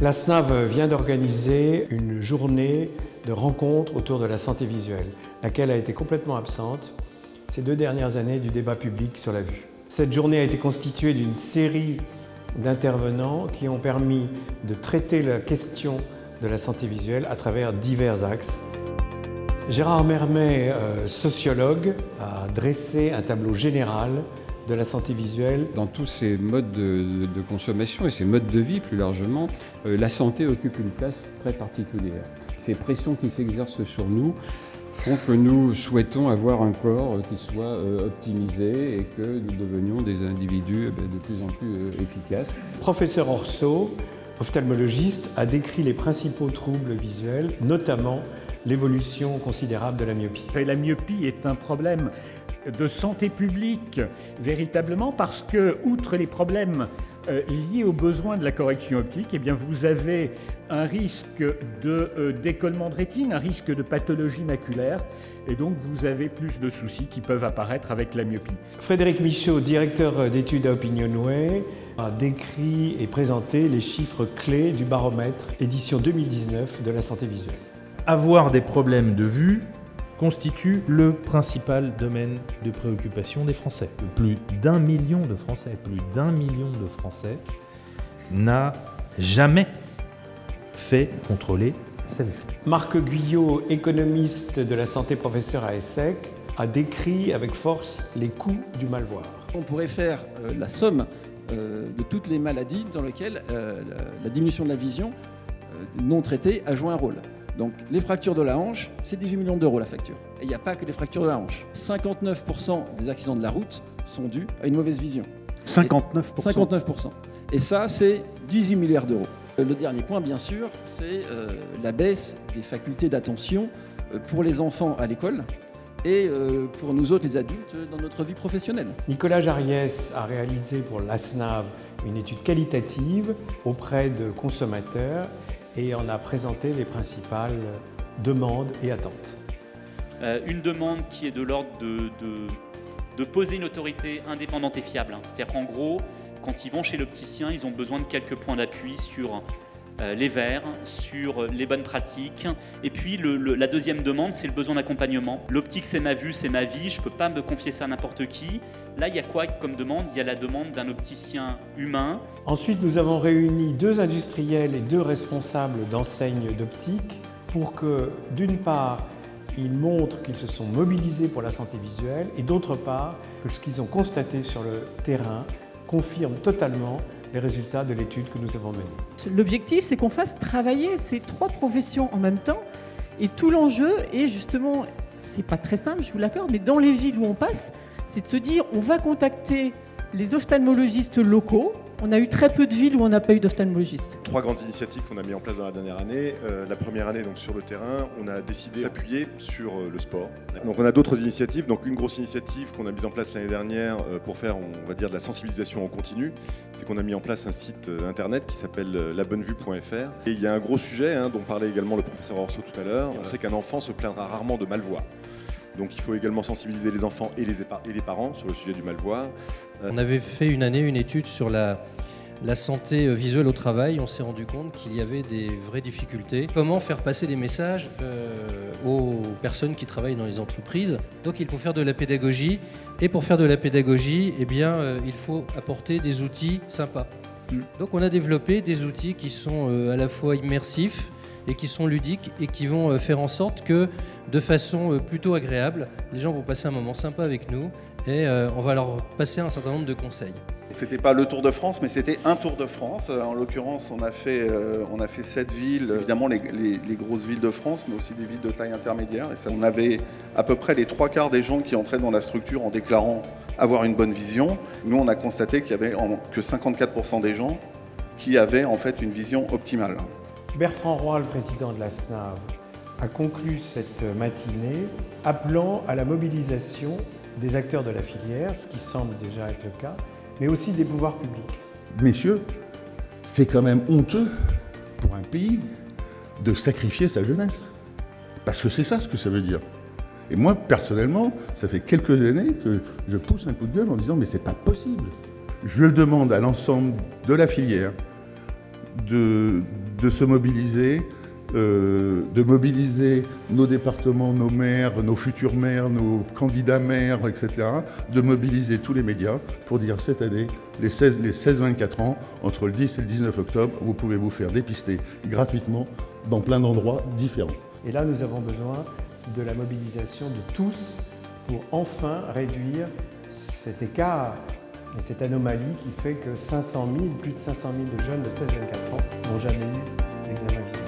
La SNAV vient d'organiser une journée de rencontres autour de la santé visuelle, laquelle a été complètement absente ces 2 dernières années du débat public sur la vue. Cette journée a été constituée d'une série d'intervenants qui ont permis de traiter la question de la santé visuelle à travers divers axes. Gérard Mermet, sociologue, a dressé un tableau général de la santé visuelle. Dans tous ces modes de consommation et ces modes de vie plus largement, la santé occupe une place très particulière. Ces pressions qui s'exercent sur nous font que nous souhaitons avoir un corps qui soit optimisé et que nous devenions des individus de plus en plus efficaces. Professeur Orso, ophtalmologiste, a décrit les principaux troubles visuels, notamment l'évolution considérable de la myopie. La myopie est un problème de santé publique, véritablement, parce que, outre les problèmes liés aux besoins de la correction optique, eh bien, vous avez un risque de décollement de rétine, un risque de pathologie maculaire, et donc vous avez plus de soucis qui peuvent apparaître avec la myopie. Frédéric Michaud, directeur d'études à Opinionway, a décrit et présenté les chiffres clés du baromètre édition 2019 de la santé visuelle. Avoir des problèmes de vue constitue le principal domaine de préoccupation des Français. Plus d'1 million de Français, n'a jamais fait contrôler sa vue. Marc Guyot, économiste de la santé, professeur à ESSEC, a décrit avec force les coûts du mal-voir. On pourrait faire la somme de toutes les maladies dans lesquelles la diminution de la vision non traitée a joué un rôle. Donc les fractures de la hanche, c'est 18 millions d'euros la facture. Et il n'y a pas que les fractures de la hanche. 59% des accidents de la route sont dus à une mauvaise vision. 59%. 59%. Et ça, c'est 18 milliards d'euros. Le dernier point, bien sûr, c'est la baisse des facultés d'attention pour les enfants à l'école et pour nous autres, les adultes, dans notre vie professionnelle. Nicolas Jariès a réalisé pour l'ASNAV une étude qualitative auprès de consommateurs et en a présenté les principales demandes et attentes. Une demande qui est de l'ordre de poser une autorité indépendante et fiable. C'est-à-dire qu'en gros, quand ils vont chez l'opticien, ils ont besoin de quelques points d'appui sur les verres, sur les bonnes pratiques. Et puis la deuxième demande, c'est le besoin d'accompagnement. L'optique, c'est ma vue, c'est ma vie, je ne peux pas me confier ça à n'importe qui. Là, il y a quoi comme demande ? Il y a la demande d'un opticien humain. Ensuite, nous avons réuni 2 industriels et 2 responsables d'enseignes d'optique pour que, d'une part, ils montrent qu'ils se sont mobilisés pour la santé visuelle et d'autre part, que ce qu'ils ont constaté sur le terrain confirme totalement les résultats de l'étude que nous avons menée. L'objectif, c'est qu'on fasse travailler ces 3 professions en même temps. Et tout l'enjeu est justement, c'est pas très simple, je vous l'accorde, mais dans les villes où on passe, c'est de se dire, on va contacter les ophtalmologistes locaux. On a eu très peu de villes où on n'a pas eu d'ophtalmologiste. 3 grandes initiatives qu'on a mis en place dans la dernière année. La première année, donc sur le terrain, on a décidé de s'appuyer sur le sport. Donc on a d'autres initiatives. Donc une grosse initiative qu'on a mise en place l'année dernière pour faire, on va dire, de la sensibilisation en continu, c'est qu'on a mis en place un site internet qui s'appelle labonnevue.fr. Et il y a un gros sujet dont parlait également le professeur Orso tout à l'heure. On sait qu'un enfant se plaindra rarement de mal-voir. Donc il faut également sensibiliser les enfants et les parents sur le sujet du mal-voir. On avait fait une année une étude sur la santé visuelle au travail. On s'est rendu compte qu'il y avait des vraies difficultés. Comment faire passer des messages aux personnes qui travaillent dans les entreprises. Donc il faut faire de la pédagogie. Et pour faire de la pédagogie, eh bien, il faut apporter des outils sympas. Donc on a développé des outils qui sont à la fois immersifs et qui sont ludiques et qui vont faire en sorte que, de façon plutôt agréable, les gens vont passer un moment sympa avec nous et on va leur passer un certain nombre de conseils. C'était pas le Tour de France, mais c'était un Tour de France. En l'occurrence, on a fait 7 villes, évidemment les grosses villes de France, mais aussi des villes de taille intermédiaire. Et ça, on avait à peu près les 3/4 des gens qui entraient dans la structure en déclarant avoir une bonne vision. Nous, on a constaté qu'il y avait que 54% des gens qui avaient en fait une vision optimale. Bertrand Roy, le président de la SNAV, a conclu cette matinée appelant à la mobilisation des acteurs de la filière, ce qui semble déjà être le cas, mais aussi des pouvoirs publics. Messieurs, c'est quand même honteux pour un pays de sacrifier sa jeunesse. Parce que c'est ça ce que ça veut dire. Et moi, personnellement, ça fait quelques années que je pousse un coup de gueule en disant « mais c'est pas possible ». Je demande à l'ensemble de la filière de se mobiliser, de mobiliser nos départements, nos maires, nos futurs maires, nos candidats maires, etc., de mobiliser tous les médias pour dire cette année, les 16-24 ans, entre le 10 et le 19 octobre, vous pouvez vous faire dépister gratuitement dans plein d'endroits différents. Et là, nous avons besoin de la mobilisation de tous pour enfin réduire cet écart et cette anomalie qui fait que plus de 500 000 jeunes de 16-24 ans n'ont jamais eu l'examen visuel.